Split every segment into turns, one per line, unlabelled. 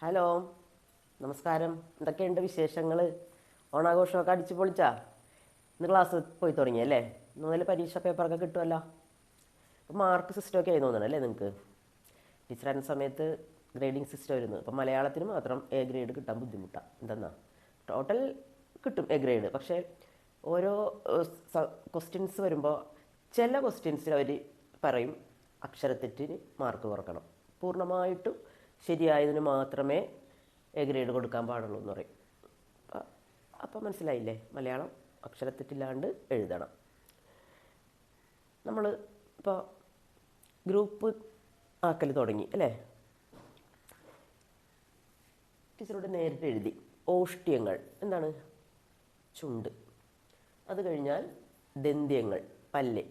Hello, നമസ്കാരം. എന്തൊക്കെയുണ്ട് വിശേഷങ്ങൾ? ഓണാഘോഷമൊക്കെ അടിച്ചു പൊളിച്ചാ? ഇന്ന് ക്ലാസ് പോയി തുടങ്ങിയല്ലേ? ഇന്ന് മുതൽ പരീക്ഷ പേപ്പറൊക്കെ കിട്ടുമല്ലോ. അപ്പോൾ മാർക്ക് സിസ്റ്റമൊക്കെ ആയി തോന്നണം അല്ലേ നിങ്ങൾക്ക്? ടീച്ചറായിരുന്ന സമയത്ത് ഗ്രേഡിംഗ് സിസ്റ്റം വരുന്നു. അപ്പോൾ മലയാളത്തിന് മാത്രം എ ഗ്രേഡ് കിട്ടാൻ ബുദ്ധിമുട്ടാണ്. എന്തെന്നാ, ടോട്ടൽ കിട്ടും എ ഗ്രേഡ്. പക്ഷേ ഓരോ ക്വസ്റ്റ്യൻസ് വരുമ്പോൾ ചില ക്വസ്റ്റ്യൻസിൽ അവർ പറയും അക്ഷരത്തെറ്റിന് മാർക്ക് കുറക്കണം, പൂർണ്ണമായിട്ടും ശരിയായതിന് മാത്രമേ എ ഗ്രേഡ് കൊടുക്കാൻ പാടുള്ളൂ എന്ന് പറയും. അപ്പം മനസ്സിലായില്ലേ? മലയാളം അക്ഷരത്തെറ്റില്ലാണ്ട് എഴുതണം. നമ്മൾ ഇപ്പോൾ ഗ്രൂപ്പ് ആക്കൽ തുടങ്ങി അല്ലേ? ടീച്ചറോട് നേരിട്ട് എഴുതി ഓഷ്ട്യങ്ങൾ എന്താണ്? ചുണ്ട്. അത് കഴിഞ്ഞാൽ ദന്ത്യങ്ങൾ പല്ല്,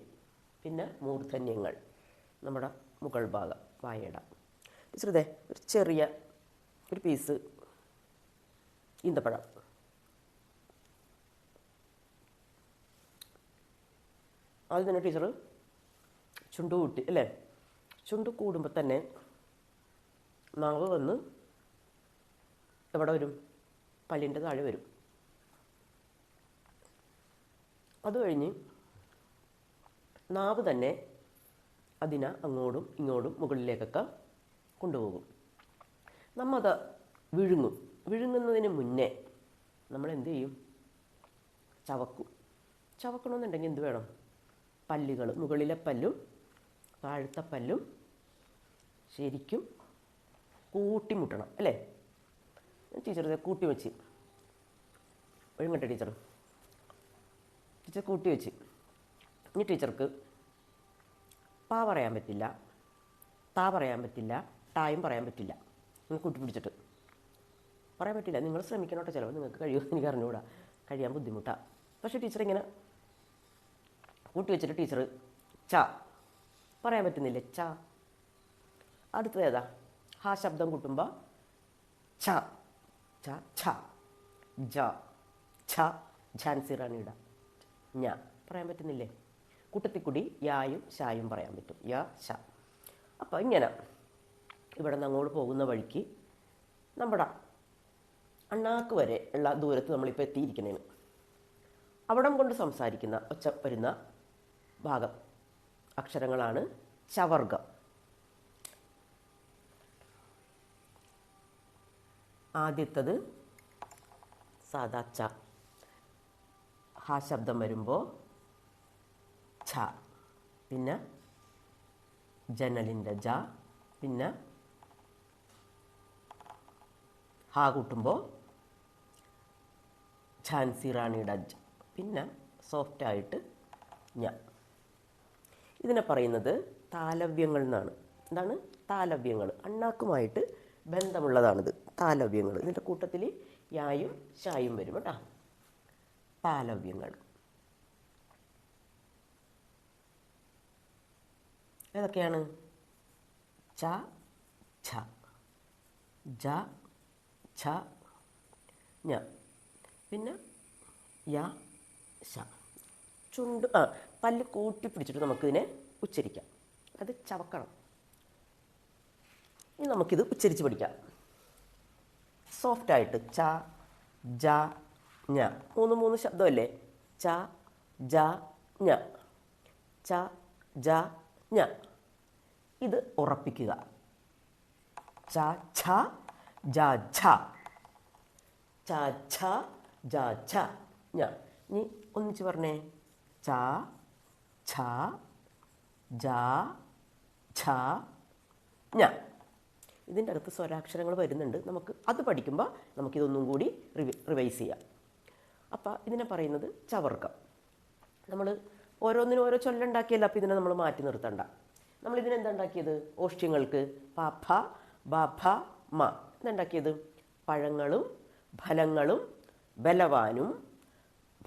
പിന്നെ മൂർധന്യങ്ങൾ നമ്മുടെ മുകൾ ഭാഗം വായയുടെ. ടീച്ചർ ഇതേ ഒരു ചെറിയ ഒരു പീസ് ഈന്തപ്പഴം, അത് തന്നെ ടീച്ചർ ചുണ്ട് കൂട്ടി അല്ലേ? ചുണ്ട് കൂടുമ്പോൾ തന്നെ നാവ് വന്ന് എവിടെ വരും? പല്ലിൻ്റെ താഴെ വരും. അത് കഴിഞ്ഞ് നാവ് തന്നെ അതിനെ അങ്ങോട്ടും ഇങ്ങോട്ടും മുകളിലേക്കൊക്കെ കൊണ്ടുപോകും. നമ്മത് വിഴുങ്ങും. വിഴുങ്ങുന്നതിന് മുന്നേ നമ്മൾ എന്ത് ചെയ്യും? ചവക്കും. ചവക്കണമെന്നുണ്ടെങ്കിൽ എന്ത് വേണം? പല്ലുകൾ, മുകളിലെ പല്ലും താഴത്തെ പല്ലും ശരിക്കും കൂട്ടിമുട്ടണം അല്ലേ? ടീച്ചർ കൂട്ടി വെച്ച് ഒഴുങ്ങട്ടെ. ടീച്ചർ കൂട്ടി വെച്ച് ഇനി ടീച്ചർക്ക് പാ പറയാൻ പറ്റില്ല, താ പറയാൻ പറ്റില്ല, ടായും പറയാൻ പറ്റില്ല. നിങ്ങൾ കൂട്ടി പിടിച്ചിട്ട് പറയാൻ പറ്റില്ല. നിങ്ങൾ ശ്രമിക്കണോട്ടെ. ചിലപ്പോൾ നിങ്ങൾക്ക് കഴിയുമെന്ന് എനിക്ക് അറിഞ്ഞുകൂടാ, കഴിയാൻ ബുദ്ധിമുട്ടാണ്. പക്ഷേ ടീച്ചർ ഇങ്ങനെ കൂട്ടി വെച്ചിട്ട് ടീച്ചർ ച പറയാൻ പറ്റുന്നില്ലേ? ച. അടുത്തത് ഏതാ? ഹാ ശബ്ദം കൂട്ടുമ്പോൾ ഛ, ഛ, ഛ, ജ, ഛ, ഝാൻസി റാണിയുടെ ഞ പറയാൻ പറ്റുന്നില്ലേ? കൂട്ടത്തിക്കൂടി യായും ഷായും പറയാൻ പറ്റും. യ, ഷ. അപ്പോൾ ഇങ്ങനെ ഇവിടെ നിന്ന് അങ്ങോട്ട് പോകുന്ന വഴിക്ക് നമ്മുടെ അണ്ണാക്ക് വരെ ഉള്ള ദൂരത്ത് നമ്മളിപ്പോൾ എത്തിയിരിക്കുന്നതാണ്. അവിടം കൊണ്ട് സംസാരിക്കുന്ന ഒച്ച വരുന്ന ഭാഗം അക്ഷരങ്ങളാണ് ചവർഗം. ആദ്യത്തത് സാദാ ച. ഹാ ശബ്ദം വരുമ്പോൾ ഛ, പിന്നെ ജനലിൻ്റെ ജ, പിന്നെ ഹാ കൂട്ടുമ്പോൾ ഝാൻസി റാണിയുടെ ജ, പിന്നെ സോഫ്റ്റായിട്ട് ഞ. ഇതിനെ പറയുന്നത് താലവ്യങ്ങൾ എന്നാണ്. എന്താണ്? താലവ്യങ്ങൾ. അണ്ണാക്കുമായിട്ട് ബന്ധമുള്ളതാണിത്, താലവ്യങ്ങൾ. ഇതിൻ്റെ കൂട്ടത്തിൽ യായും ഷായും വരും കേട്ടോ. താലവ്യങ്ങൾ ഏതൊക്കെയാണ്? ച, ഛ, ജ, ഛ, ഞ, പിന്നെ യ, ശ. ചുണ്ട് പല്ല് കൂട്ടി പിടിച്ചിട്ട് നമുക്കിതിനെ ഉച്ചരിക്കാം. അത് ചവക്കണം. ഇനി നമുക്കിത് ഉച്ചരിച്ച് പഠിക്കാം സോഫ്റ്റായിട്ട്. ച, ജ, ഞ. മൂന്ന് ശബ്ദമല്ലേ? ച, ജ, ഞ. ച, ജ, ഞ. ഇത് ഉറപ്പിക്കുക. ച, ഛ, ജ, ഛ. ച, ഛ, ജ, ഛ, ഞ. ഇനി ഒന്നിച്ച് പറഞ്ഞേ. ച, ഛ, ജ, ഛ, ഞ. ഇതിൻ്റെ അകത്ത് സ്വരാക്ഷരങ്ങൾ വരുന്നുണ്ട്. നമുക്ക് അത് പഠിക്കുമ്പോൾ നമുക്കിതൊന്നും കൂടി റിവൈസ് ചെയ്യാം. അപ്പോൾ ഇതിനെ പറയുന്നത് ചവർഗം. നമ്മൾ ഓരോന്നിനും ഓരോ ചൊല്ലുണ്ടാക്കിയല്ലോ. അപ്പോൾ ഇതിനെ നമ്മൾ മാറ്റി നിർത്തണ്ട. നമ്മളിതിനെന്താ ഉണ്ടാക്കിയത്? ഓഷ്ട്യങ്ങൾക്ക് പ, ഫ, ബ, ഫ, മ. ഇതുണ്ടാക്കിയത് പഴങ്ങളും ഫലങ്ങളും ബലവാനും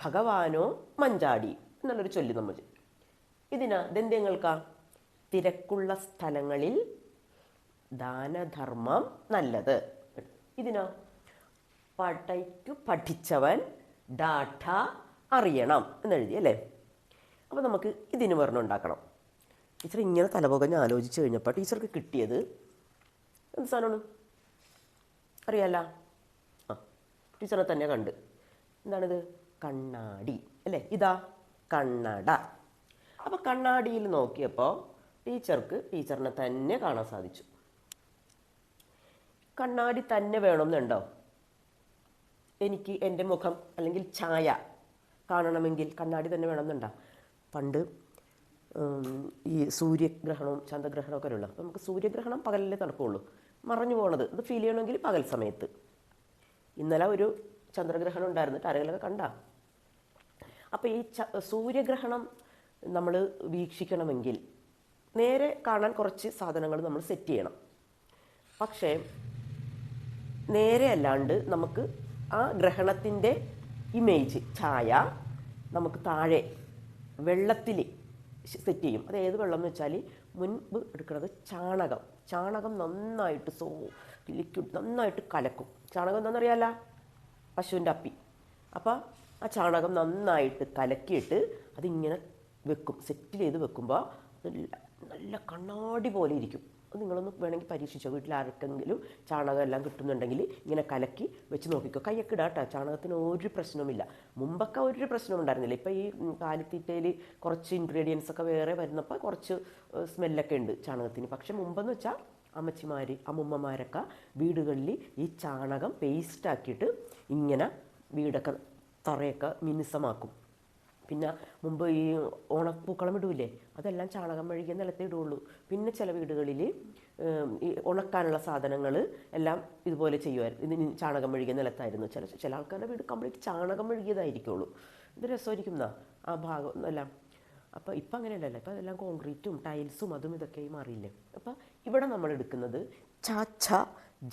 ഭഗവാനോ മഞ്ചാടി എന്നുള്ളൊരു ചൊല്ലി നമ്മൾ. ഇതിനാ ദന്ത്യങ്ങൾക്കാ തിരക്കുള്ള സ്ഥലങ്ങളിൽ ദാനധർമ്മം നല്ലത്. ഇതിനാ പടയ്ക്കു പഠിച്ചവൻ ഡാഠ അറിയണം എന്നെഴുതി അല്ലേ? അപ്പോൾ നമുക്ക് ഇതിന് പറഞ്ഞ് ഉണ്ടാക്കണം. ടീച്ചർ ഇങ്ങനെ തലപോകഞ്ഞ് ആലോചിച്ച് കഴിഞ്ഞപ്പോൾ ടീച്ചർക്ക് കിട്ടിയത് എന്ത് സാധനമാണ്? അറിയാലോ? ആ, ടീച്ചറെ തന്നെ കണ്ട്. എന്താണിത്? കണ്ണാടി അല്ലേ? ഇതാ കണ്ണട. അപ്പോൾ കണ്ണാടിയിൽ നോക്കിയപ്പോൾ ടീച്ചറിനെ തന്നെ കാണാൻ സാധിച്ചു. കണ്ണാടി തന്നെ വേണമെന്നുണ്ടോ? എനിക്ക് എൻ്റെ മുഖം അല്ലെങ്കിൽ ഛായ കാണണമെങ്കിൽ കണ്ണാടി തന്നെ വേണമെന്നുണ്ടോ? പണ്ട് ഈ സൂര്യഗ്രഹണവും ചന്ദ്രഗ്രഹണവും ഒക്കെ ഉള്ള, അപ്പോൾ നമുക്ക് സൂര്യഗ്രഹണം പകലിലേ നടക്കുകയുള്ളൂ, മറഞ്ഞു പോകണത് ഇത് ഫീൽ ചെയ്യണമെങ്കിൽ പകൽ സമയത്ത്. ഇന്നലെ ഒരു ചന്ദ്രഗ്രഹണം ഉണ്ടായിരുന്നിട്ട് ആരെങ്കിലുമൊക്കെ കണ്ട. അപ്പോൾ ഈ സൂര്യഗ്രഹണം നമ്മൾ വീക്ഷിക്കണമെങ്കിൽ നേരെ കാണാൻ കുറച്ച് സാധനങ്ങൾ നമ്മൾ സെറ്റ് ചെയ്യണം. പക്ഷേ നേരെ അല്ലാണ്ട് നമുക്ക് ആ ഗ്രഹണത്തിൻ്റെ ഇമേജ് ഛായ നമുക്ക് താഴെ വെള്ളത്തിൽ സെറ്റ് ചെയ്യും. അത് ഏത് വെള്ളം എന്ന് വെച്ചാൽ മുൻപ് എടുക്കുന്നത് ചാണകം നന്നായിട്ട് ലിക്വിഡ് നന്നായിട്ട് കലക്കും. ചാണകം എന്താണെന്നറിയാമല്ലോ? പശുവിൻ്റെ അപ്പി. അപ്പോൾ ആ ചാണകം നന്നായിട്ട് കലക്കിയിട്ട് അതിങ്ങനെ വെക്കും. സെറ്റിൽ ചെയ്ത് വെക്കുമ്പോൾ നല്ല കണ്ണാടി പോലെ ഇരിക്കും. അത് നിങ്ങളൊന്ന് വേണമെങ്കിൽ പരീക്ഷിച്ചോ. വീട്ടിൽ ആർക്കെങ്കിലും ചാണകം എല്ലാം കിട്ടുന്നുണ്ടെങ്കിൽ ഇങ്ങനെ കലക്കി വെച്ച് നോക്കിക്കോ. കയ്യൊക്കെ ഇടാം കേട്ടോ, ചാണകത്തിന് ഒരു പ്രശ്നവുമില്ല. മുമ്പൊക്കെ ഒരു പ്രശ്നവും ഉണ്ടായിരുന്നില്ല. ഇപ്പോൾ ഈ കാലിത്തീറ്റയിൽ കുറച്ച് ഇൻഗ്രീഡിയൻസ് ഒക്കെ വേറെ വരുന്നപ്പോൾ കുറച്ച് സ്മെല്ലൊക്കെ ഉണ്ട് ചാണകത്തിന്. പക്ഷെ മുമ്പെന്ന് വെച്ചാൽ അമ്മച്ചിമാർ അമ്മുമ്മമാരൊക്കെ വീടുകളിൽ ഈ ചാണകം പേസ്റ്റാക്കിയിട്ട് ഇങ്ങനെ വീടൊക്കെ തറയൊക്കെ മിനുസമാക്കും. പിന്നെ മുമ്പ് ഈ ഉണപ്പൂക്കളം ഇടൂലേ, അതെല്ലാം ചാണകം മെഴുകിയ നിലത്തേ ഇടുകയുള്ളൂ. പിന്നെ ചില വീടുകളിൽ ഈ ഉണക്കാനുള്ള സാധനങ്ങൾ എല്ലാം ഇതുപോലെ ചെയ്യുമായിരുന്നു. ഇതിന് ചാണകം മെഴുകിയ നിലത്തായിരുന്നു. ചില ആൾക്കാരുടെ വീട് കംപ്ലീറ്റ് ചാണകം മെഴുകിയതായിരിക്കുള്ളൂ. ഇത് രസമായിരിക്കും എന്നാ ആ ഭാഗം എല്ലാം. അപ്പോൾ ഇപ്പം അങ്ങനെയല്ലല്ലോ, ഇപ്പം അതെല്ലാം കോൺക്രീറ്റും ടൈൽസും അതും ഇതൊക്കെയായി മാറിയില്ലേ. അപ്പോൾ ഇവിടെ നമ്മൾ എടുക്കുന്നത് ച ഛ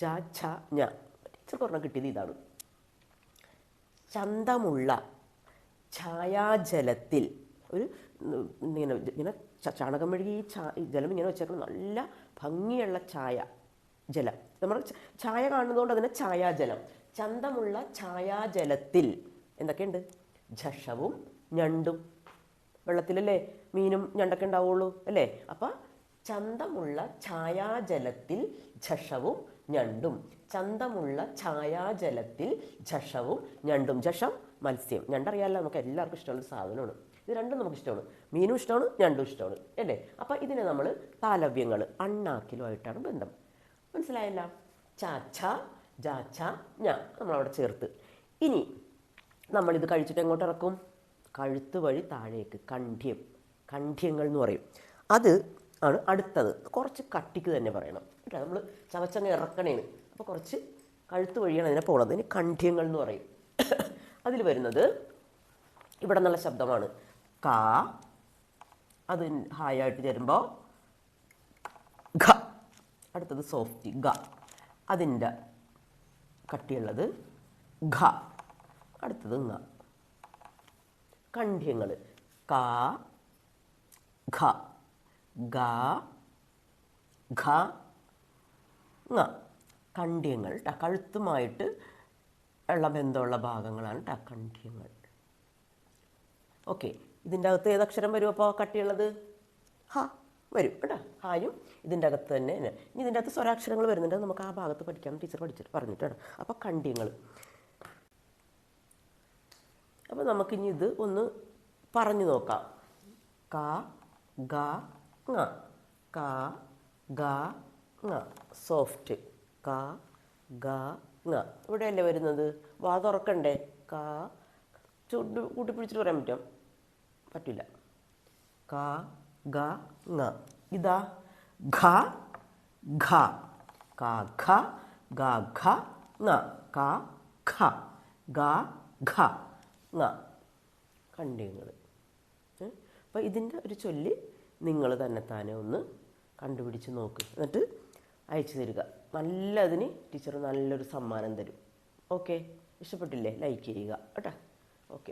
ജ ഛ ഞ. ടീച്ചർക്ക് ഒരെണ്ണം കിട്ടിയത് ഇതാണ്. ചന്തമുള്ള ഛായാജലത്തിൽ ഒരു ഇങ്ങനെ ചാണകം മെഴുകി ഈ ജലം ഇങ്ങനെ വെച്ചേക്കണം. നല്ല ഭംഗിയുള്ള ജലം. നമ്മൾ ഛായ കാണുന്നതുകൊണ്ട് അതിനെ ഛായാജലം. ചന്തമുള്ള ഛായാജലത്തിൽ എന്തൊക്കെയുണ്ട്? ജഷവും ഞണ്ടും. വെള്ളത്തിലല്ലേ മീനും ഞണ്ടൊക്കെ ഉണ്ടാവുള്ളൂ അല്ലേ? അപ്പം ചന്തമുള്ള ഛായാജലത്തിൽ ജഷവും ഞണ്ടും. ചന്തമുള്ള ഛായാജലത്തിൽ ജഷവും ഞണ്ടും. ജഷം മത്സ്യം, ഞണ്ടറിയാമല്ലോ, നമുക്ക് എല്ലാവർക്കും ഇഷ്ടമുള്ള സാധനമാണ്. ഇത് രണ്ടും നമുക്ക് ഇഷ്ടമാണ്. മീനും ഇഷ്ടമാണ്, ഞണ്ടും ഇഷ്ടമാണ് അല്ലേ? അപ്പം ഇതിനെ നമ്മൾ താലവ്യങ്ങൾ അണ്ണാക്കിലുമായിട്ടാണ് ബന്ധം. മനസ്സിലായല്ലോ? ചാച്ച ജാച്ച ഞ നമ്മളവിടെ ചേർത്ത്. ഇനി നമ്മളിത് കഴിച്ചിട്ട് എങ്ങോട്ട് ഇറക്കും? കഴുത്ത് വഴി താഴേക്ക് കണ്ഠ്യങ്ങൾ എന്ന് പറയും. അത് ആണ് അടുത്തത്. കുറച്ച് കട്ടിക്ക് തന്നെ പറയണം കേട്ടോ. നമ്മൾ ചവച്ചങ്ങ് ഇറക്കണേന്. അപ്പോൾ കുറച്ച് കഴുത്ത് വഴിയാണ് അതിനെ പോകുന്നത്. ഇനി കണ്ഠ്യങ്ങൾ എന്ന് പറയും. അതിൽ വരുന്നത് ഇവിടെ നിന്നുള്ള ശബ്ദമാണ് കാ. അത് ഹായായിട്ട് ചേരുമ്പോൾ ഘ. അടുത്തത് സോഫ്റ്റ് ഗ. അതിൻ്റെ കട്ടിയുള്ളത് ഘ. അടുത്തത് ങ. കണ്ഠ്യങ്ങൾ കാ ഘ ഗ ഘ ങ. കണ്ഠ്യങ്ങൾ കഴുത്തുമായിട്ട് ഉള്ള ബന്ധമുള്ള ഭാഗങ്ങളാണ് കണ്ഠ്യങ്ങൾ. ഓക്കെ, ഇതിൻ്റെ അകത്ത് ഏതക്ഷരം വരും? അപ്പോൾ കട്ടിയുള്ളത് ഹ വരും കേട്ടോ. ഹായും ഇതിൻ്റെ അകത്ത് തന്നെ. ഇനി ഇതിൻ്റെ അകത്ത് സ്വരാക്ഷരങ്ങൾ വരുന്നുണ്ട്. നമുക്ക് ആ ഭാഗത്ത് പഠിക്കാം. ടീച്ചർ പറഞ്ഞിട്ടാണ്. അപ്പോൾ കണ്ഠ്യങ്ങൾ. അപ്പോൾ നമുക്കിനി ഇത് ഒന്ന് പറഞ്ഞു നോക്കാം. ക ഗ ങ. ക ഗ ങ. സോഫ്റ്റ് ക ഗ ങ. ഇവിടെയല്ലേ വരുന്നത്? വാ തുറക്കണ്ടേ? ക കൂട്ടിപ്പിടിച്ചിട്ട് പറയാൻ പറ്റില്ല. ക ഗ ങ. ഇതാ ഘ ഘ. ക ഘ ഗ ഘ ങ. ക ഘ ഗ ഘ ങ. കണ്ഠ്യങ്ങൾ. അപ്പോൾ ഇതിൻ്റെ ഒരു ചൊല്ലി നിങ്ങൾ തന്നെത്താനെ ഒന്ന് കണ്ടുപിടിച്ച് നോക്ക്. എന്നിട്ട് അയച്ചു തരിക. നല്ലതിന് ടീച്ചർ നല്ലൊരു സമ്മാനം തരും. ഓക്കെ, ഇഷ്ടപ്പെട്ടില്ലേ? ലൈക്ക് ചെയ്യുക കേട്ടോ. ഓക്കെ.